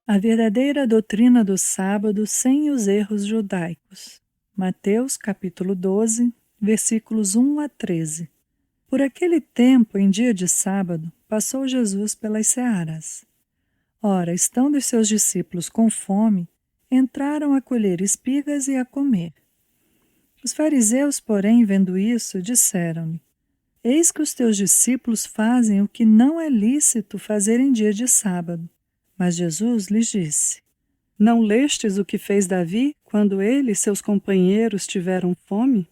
A verdadeira doutrina do sábado sem os erros judaicos. Mateus capítulo 12, versículos 1 a 13. Por aquele tempo, em dia de sábado, passou Jesus pelas searas. Ora, estando os seus discípulos com fome, entraram a colher espigas e a comer. Os fariseus, porém, vendo isso, disseram-lhe: Eis que os teus discípulos fazem o que não é lícito fazer em dia de sábado. Mas Jesus lhes disse: Não lestes o que fez Davi, quando ele e seus companheiros tiveram fome?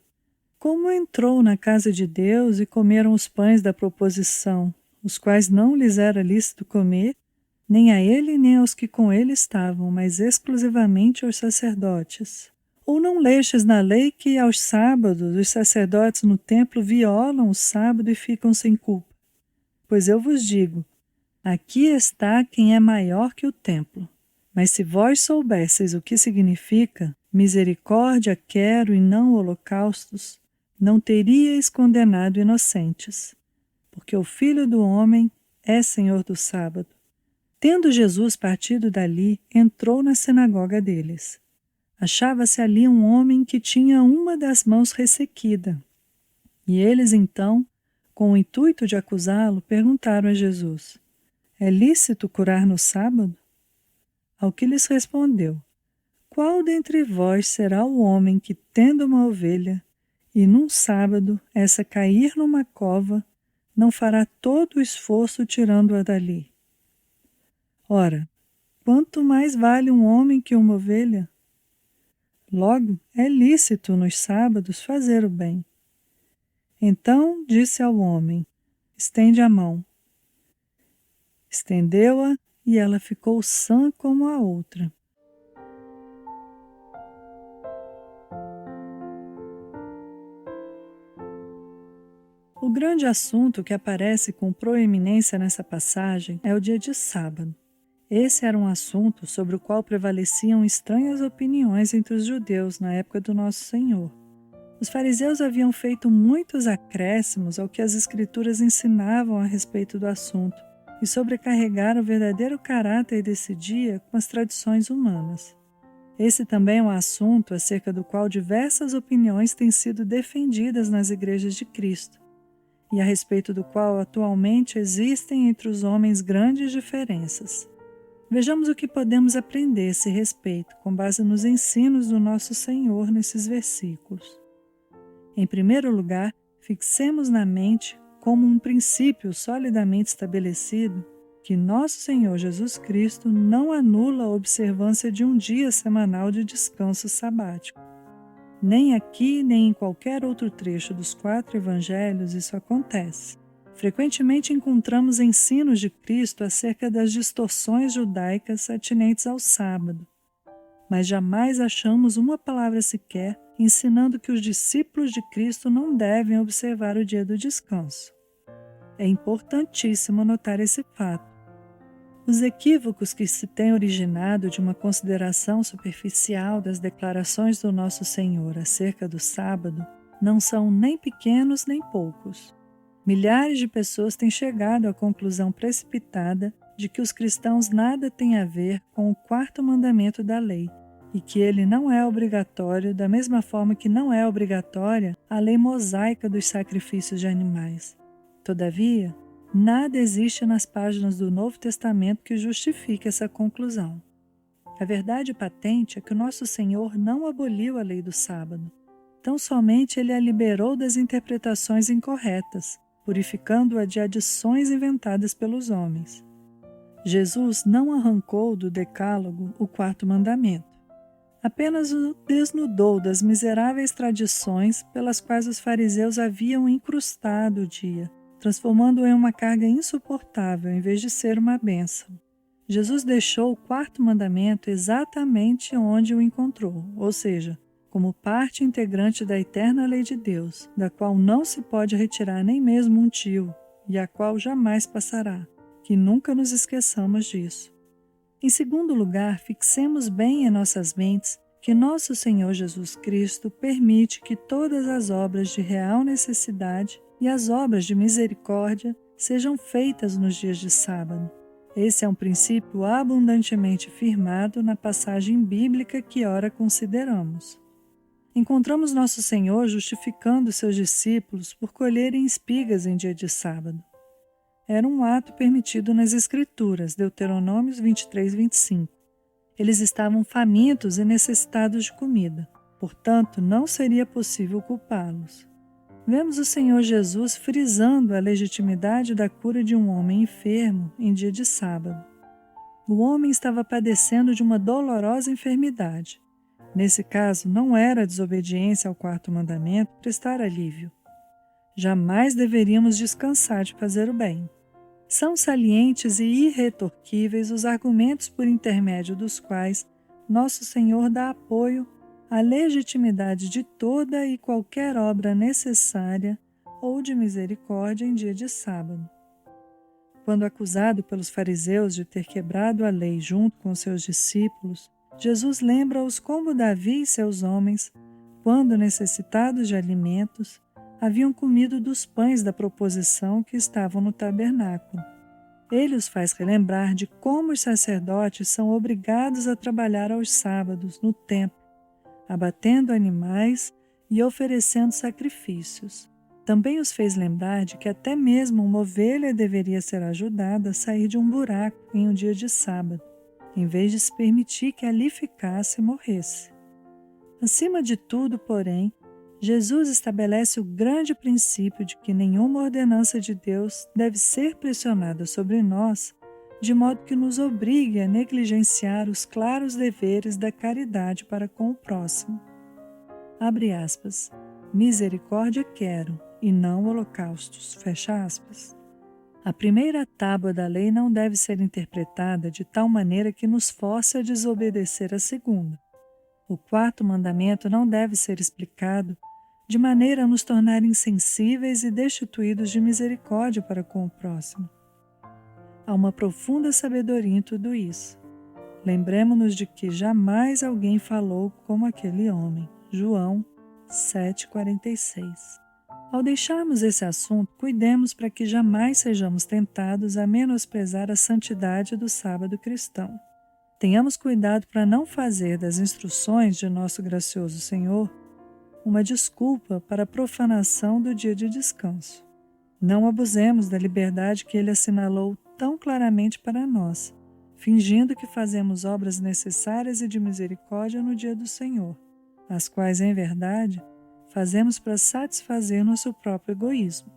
Como entrou na casa de Deus e comeram os pães da proposição, os quais não lhes era lícito comer, nem a ele nem aos que com ele estavam, mas exclusivamente aos sacerdotes? Ou não lestes na lei que aos sábados os sacerdotes no templo violam o sábado e ficam sem culpa? Pois eu vos digo, aqui está quem é maior que o templo. Mas se vós soubesseis o que significa, misericórdia quero e não holocaustos, não teríeis condenado inocentes, porque o Filho do Homem é Senhor do sábado. Tendo Jesus partido dali, entrou na sinagoga deles. Achava-se ali um homem que tinha uma das mãos ressequida. E eles então, com o intuito de acusá-lo, perguntaram a Jesus: É lícito curar no sábado? Ao que lhes respondeu: Qual dentre vós será o homem que, tendo uma ovelha, e num sábado essa cair numa cova, não fará todo o esforço tirando-a dali? Ora, quanto mais vale um homem que uma ovelha? Logo, é lícito nos sábados fazer o bem. Então disse ao homem: Estende a mão. Estendeu-a, e ela ficou sã como a outra. O grande assunto que aparece com proeminência nessa passagem é o dia de sábado. Esse era um assunto sobre o qual prevaleciam estranhas opiniões entre os judeus na época do Nosso Senhor. Os fariseus haviam feito muitos acréscimos ao que as Escrituras ensinavam a respeito do assunto e sobrecarregaram o verdadeiro caráter desse dia com as tradições humanas. Esse também é um assunto acerca do qual diversas opiniões têm sido defendidas nas igrejas de Cristo, e a respeito do qual atualmente existem entre os homens grandes diferenças. Vejamos o que podemos aprender a esse respeito, com base nos ensinos do nosso Senhor nesses versículos. Em primeiro lugar, fixemos na mente, como um princípio solidamente estabelecido, que nosso Senhor Jesus Cristo não anula a observância de um dia semanal de descanso sabático. Nem aqui, nem em qualquer outro trecho dos 4 evangelhos isso acontece. Frequentemente encontramos ensinos de Cristo acerca das distorções judaicas atinentes ao sábado, mas jamais achamos uma palavra sequer ensinando que os discípulos de Cristo não devem observar o dia do descanso. É importantíssimo notar esse fato. Os equívocos que se têm originado de uma consideração superficial das declarações do nosso Senhor acerca do sábado não são nem pequenos nem poucos. Milhares de pessoas têm chegado à conclusão precipitada de que os cristãos nada têm a ver com o 4º mandamento da lei e que ele não é obrigatório da mesma forma que não é obrigatória a lei mosaica dos sacrifícios de animais. Todavia, nada existe nas páginas do Novo Testamento que justifique essa conclusão. A verdade patente é que o nosso Senhor não aboliu a lei do sábado. Tão somente ele a liberou das interpretações incorretas, purificando-a de adições inventadas pelos homens. Jesus não arrancou do decálogo o 4º mandamento. Apenas o desnudou das miseráveis tradições pelas quais os fariseus haviam incrustado o dia, transformando-o em uma carga insuportável em vez de ser uma bênção. Jesus deixou o 4º mandamento exatamente onde o encontrou, ou seja, como parte integrante da eterna lei de Deus, da qual não se pode retirar nem mesmo um tio, e a qual jamais passará, que nunca nos esqueçamos disso. Em segundo lugar, fixemos bem em nossas mentes que nosso Senhor Jesus Cristo permite que todas as obras de real necessidade e as obras de misericórdia sejam feitas nos dias de sábado. Esse é um princípio abundantemente firmado na passagem bíblica que ora consideramos. Encontramos Nosso Senhor justificando seus discípulos por colherem espigas em dia de sábado. Era um ato permitido nas Escrituras, Deuteronômios 23, 25. Eles estavam famintos e necessitados de comida, portanto, não seria possível culpá-los. Vemos o Senhor Jesus frisando a legitimidade da cura de um homem enfermo em dia de sábado. O homem estava padecendo de uma dolorosa enfermidade. Nesse caso, não era a desobediência ao quarto mandamento prestar alívio. Jamais deveríamos descansar de fazer o bem. São salientes e irretorquíveis os argumentos por intermédio dos quais Nosso Senhor dá apoio à legitimidade de toda e qualquer obra necessária ou de misericórdia em dia de sábado. Quando acusado pelos fariseus de ter quebrado a lei junto com seus discípulos, Jesus lembra-os como Davi e seus homens, quando necessitados de alimentos, haviam comido dos pães da proposição que estavam no tabernáculo. Ele os faz relembrar de como os sacerdotes são obrigados a trabalhar aos sábados no templo, abatendo animais e oferecendo sacrifícios. Também os fez lembrar de que até mesmo uma ovelha deveria ser ajudada a sair de um buraco em um dia de sábado, em vez de se permitir que ali ficasse e morresse. Acima de tudo, porém, Jesus estabelece o grande princípio de que nenhuma ordenança de Deus deve ser pressionada sobre nós, de modo que nos obrigue a negligenciar os claros deveres da caridade para com o próximo. Abre aspas. Misericórdia quero, e não holocaustos. Fecha aspas. A primeira tábua da lei não deve ser interpretada de tal maneira que nos force a desobedecer a segunda. O quarto mandamento não deve ser explicado de maneira a nos tornar insensíveis e destituídos de misericórdia para com o próximo. Há uma profunda sabedoria em tudo isso. Lembremos-nos de que jamais alguém falou como aquele homem. João 7,46. Ao deixarmos esse assunto, cuidemos para que jamais sejamos tentados a menosprezar a santidade do sábado cristão. Tenhamos cuidado para não fazer das instruções de nosso gracioso Senhor uma desculpa para a profanação do dia de descanso. Não abusemos da liberdade que Ele assinalou tão claramente para nós, fingindo que fazemos obras necessárias e de misericórdia no dia do Senhor, as quais, em verdade, fazemos para satisfazer nosso próprio egoísmo.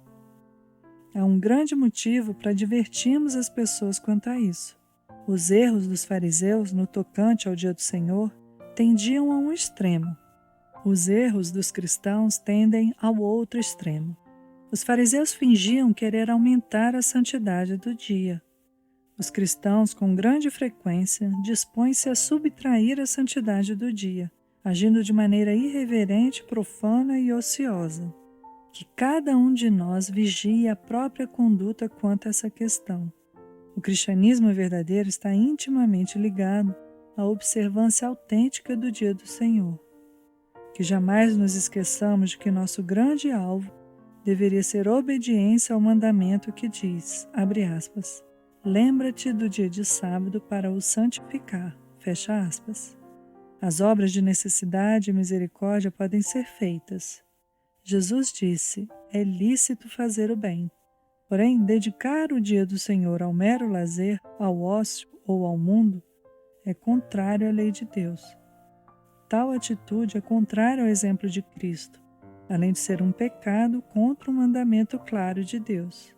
Há um grande motivo para advertirmos as pessoas quanto a isso. Os erros dos fariseus no tocante ao dia do Senhor tendiam a um extremo. Os erros dos cristãos tendem ao outro extremo. Os fariseus fingiam querer aumentar a santidade do dia. Os cristãos, com grande frequência, dispõem-se a subtrair a santidade do dia, agindo de maneira irreverente, profana e ociosa. Que cada um de nós vigie a própria conduta quanto a essa questão. O cristianismo verdadeiro está intimamente ligado à observância autêntica do dia do Senhor. Que jamais nos esqueçamos de que nosso grande alvo deveria ser obediência ao mandamento que diz, abre aspas, lembra-te do dia de sábado para o santificar, fecha aspas. As obras de necessidade e misericórdia podem ser feitas. Jesus disse, é lícito fazer o bem. Porém, dedicar o dia do Senhor ao mero lazer, ao ócio ou ao mundo, é contrário à lei de Deus. Tal atitude é contrária ao exemplo de Cristo, além de ser um pecado contra o mandamento claro de Deus.